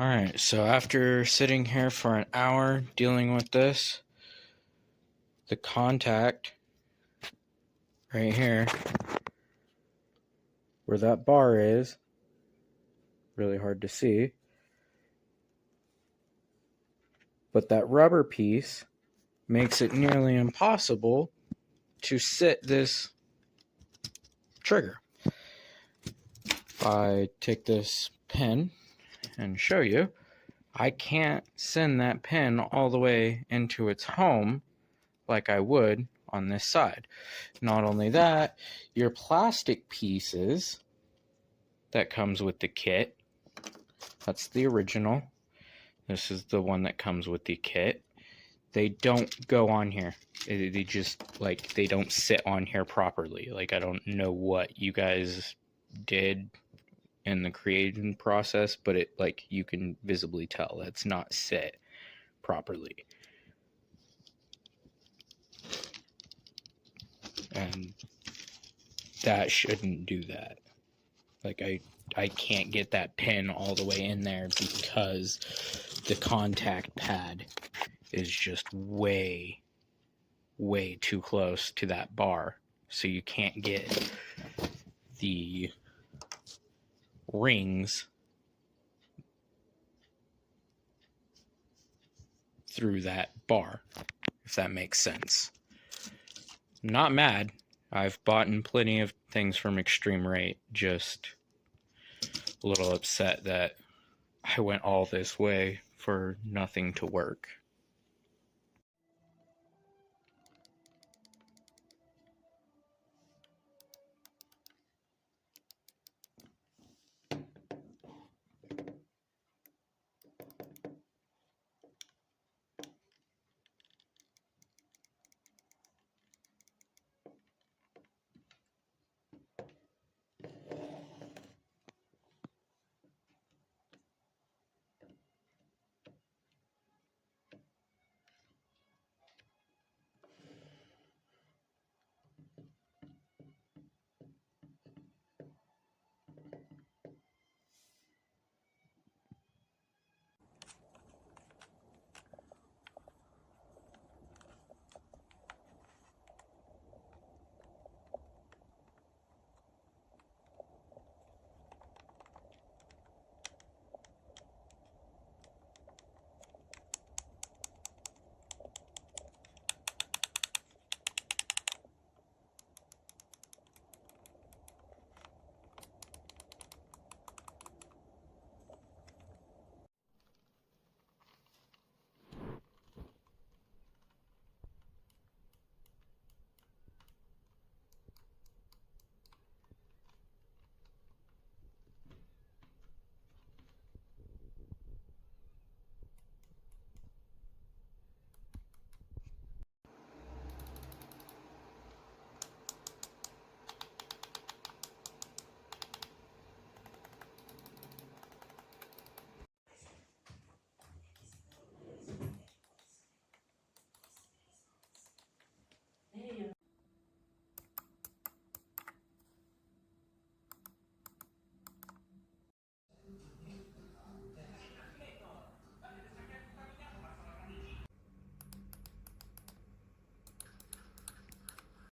Alright, so after sitting here for an hour dealing with this, the contact right here, where that bar is, really hard to see, but that rubber piece makes it nearly impossible to sit this trigger. If I take this pin and show you, I can't send that pin all the way into its home like I would on this side. Not only that, your plastic pieces that comes with the kit, that's the original, this is the one that comes with the kit, they don't go on here. They just, like, they don't sit on here properly. Like, I don't know what you guys did in the creating process, but it, like, you can visibly tell that's not set properly. And that shouldn't do that. Like, I can't get that pin all the way in there because the contact pad is just way too close to that bar. So you can't get the rings through that bar, if that makes sense. I'm not mad. I've bought plenty of things from eXtremeRate, just a little upset that I went all this way for nothing to work.